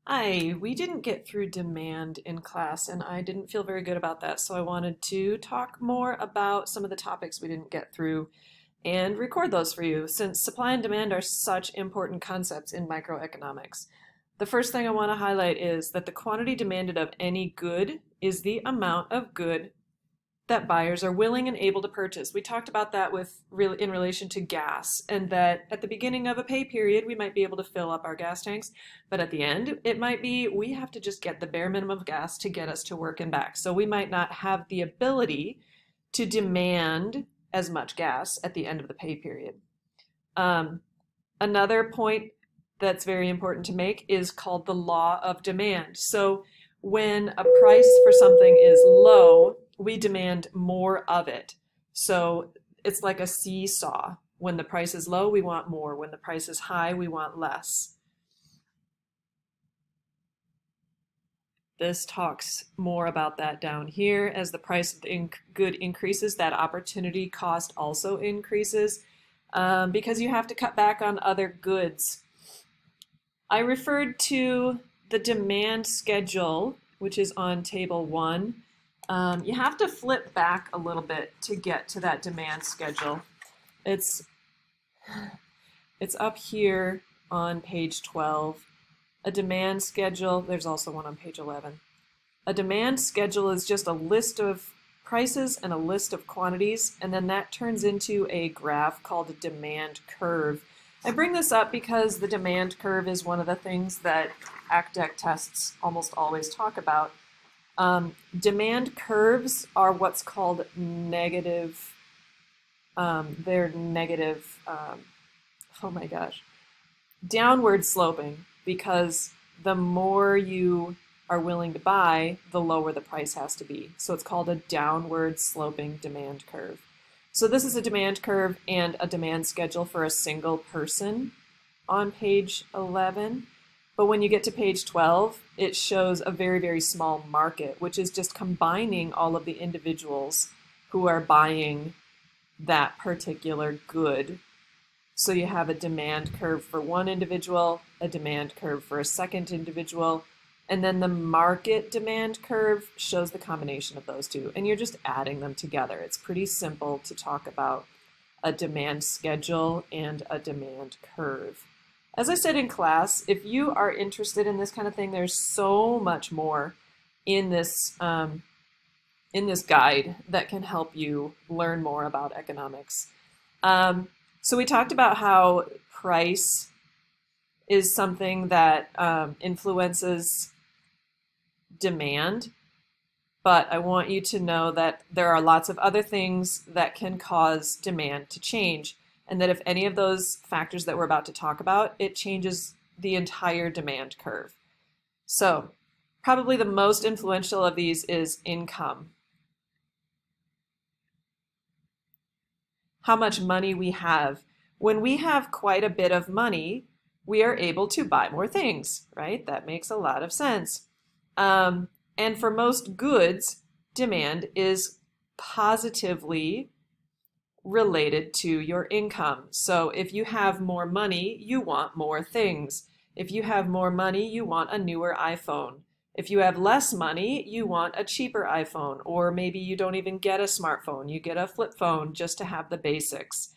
We didn't get through demand in class, and I didn't feel very good about that, so I wanted to talk more about some of the topics we didn't get through and record those for you, since supply and demand are such important concepts in microeconomics. The first thing I want to highlight is that the quantity demanded of any good is the amount of good that buyers are willing and able to purchase. We talked about that in relation to gas, and that at the beginning of a pay period, we might be able to fill up our gas tanks, but at the end, it might be we have to just get the bare minimum of gas to get us to work and back. So we might not have the ability to demand as much gas at the end of the pay period. Another point that's very important to make is called the law of demand. So when a price for something is low, we demand more of it. So it's like a seesaw. When the price is low, we want more. When the price is high, we want less. This talks more about that down here. As the price of the good increases, that opportunity cost also increases because you have to cut back on other goods. I referred to the demand schedule, which is on table 1. You have to flip back a little bit to get to that demand schedule. It's up here on page 12. A demand schedule, there's also one on page 11. A demand schedule is just a list of prices and a list of quantities, and then that turns into a graph called a demand curve. I bring this up because the demand curve is one of the things that ACDEC tests almost always talk about. Demand curves are what's called negative, they're negative, oh my gosh, downward sloping, because the more you are willing to buy, the lower the price has to be. So it's called a downward sloping demand curve. So this is a demand curve and a demand schedule for a single person on page 11. But when you get to page 12, it shows a very, very small market, which is just combining all of the individuals who are buying that particular good. So you have a demand curve for one individual, a demand curve for a second individual, and then the market demand curve shows the combination of those two, and you're just adding them together. It's pretty simple to talk about a demand schedule and a demand curve. As I said in class, if you are interested in this kind of thing, there's so much more in this guide that can help you learn more about economics. So we talked about how price is something that influences demand, but I want you to know that there are lots of other things that can cause demand to change, and that if any of those factors that we're about to talk about, it changes the entire demand curve. So probably the most influential of these is income. How much money we have. When we have quite a bit of money, we are able to buy more things, right? That makes a lot of sense. And for most goods, demand is positively related to your income. So if you have more money, you want more things. If you have more money, you want a newer iPhone. If you have less money, you want a cheaper iPhone, or maybe you don't even get a smartphone. You get a flip phone just to have the basics.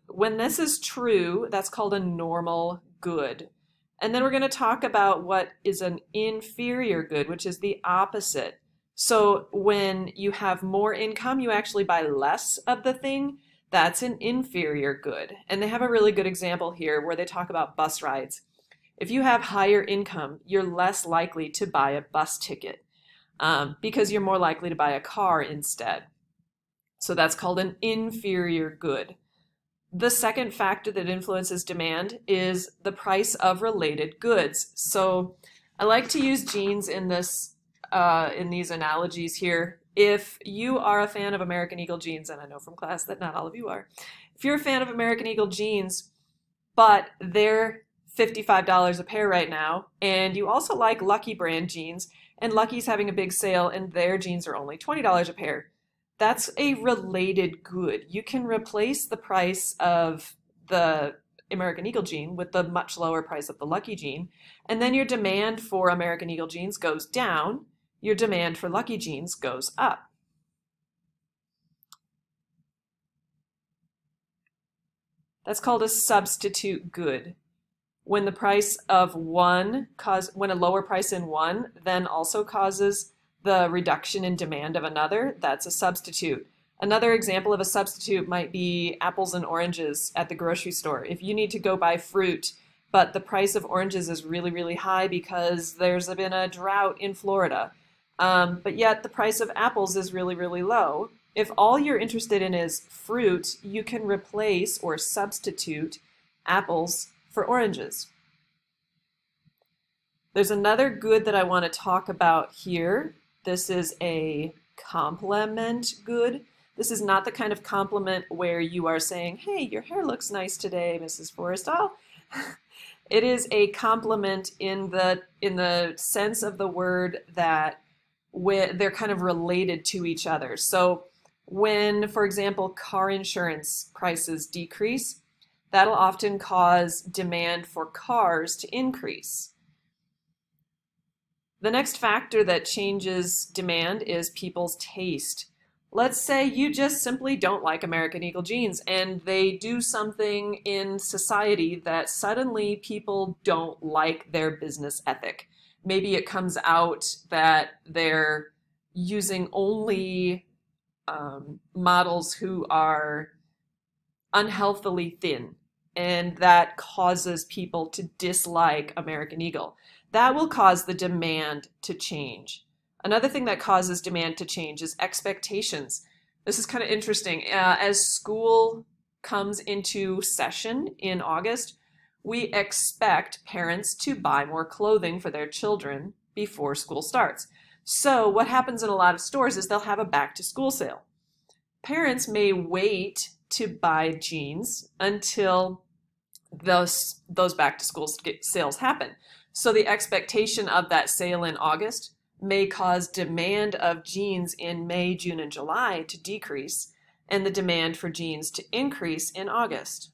When this is true, that's called a normal good. And then we're going to talk about what is an inferior good, which is the opposite. So when you have more income, you actually buy less of the thing. That's an inferior good. And they have a really good example here where they talk about bus rides. If you have higher income, you're less likely to buy a bus ticket because you're more likely to buy a car instead. So that's called an inferior good. The second factor that influences demand is the price of related goods. So I like to use jeans in these analogies here. If you are a fan of American Eagle jeans, and I know from class that not all of you are, if you're a fan of American Eagle jeans, but they're $55 a pair right now, and you also like Lucky brand jeans, and Lucky's having a big sale and their jeans are only $20 a pair, that's a related good. You can replace the price of the American Eagle jean with the much lower price of the Lucky jean. And then your demand for American Eagle jeans goes down, your demand for Lucky jeans goes up. That's called a substitute good. When the price of one when a lower price in one then also causes the reduction in demand of another, that's a substitute. Another example of a substitute might be apples and oranges at the grocery store. If you need to go buy fruit, but the price of oranges is really, really high because there's been a drought in Florida, but yet the price of apples is really, really low. If all you're interested in is fruit, you can replace or substitute apples for oranges. There's another good that I want to talk about here. This is a complement good. This is not the kind of compliment where you are saying, hey, your hair looks nice today, Mrs. Forristall. It is a compliment in the sense of the word that they're kind of related to each other. So when, for example, car insurance prices decrease, that'll often cause demand for cars to increase. The next factor that changes demand is people's taste. Let's say you just simply don't like American Eagle jeans and they do something in society that suddenly people don't like their business ethic. Maybe it comes out that they're using only models who are unhealthily thin, and that causes people to dislike American Eagle. That will cause the demand to change. Another thing that causes demand to change is expectations. This is kind of interesting. As school comes into session in August, we expect parents to buy more clothing for their children before school starts. So what happens in a lot of stores is they'll have a back to school sale. Parents may wait to buy jeans until those back to school sales happen. So the expectation of that sale in August may cause demand of jeans in May, June, and July to decrease, and the demand for jeans to increase in August.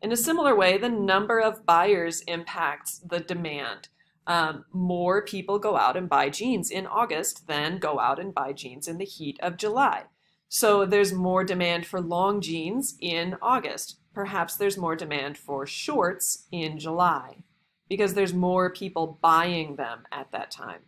In a similar way, the number of buyers impacts the demand. More people go out and buy jeans in August than go out and buy jeans in the heat of July. So there's more demand for long jeans in August. Perhaps there's more demand for shorts in July because there's more people buying them at that time.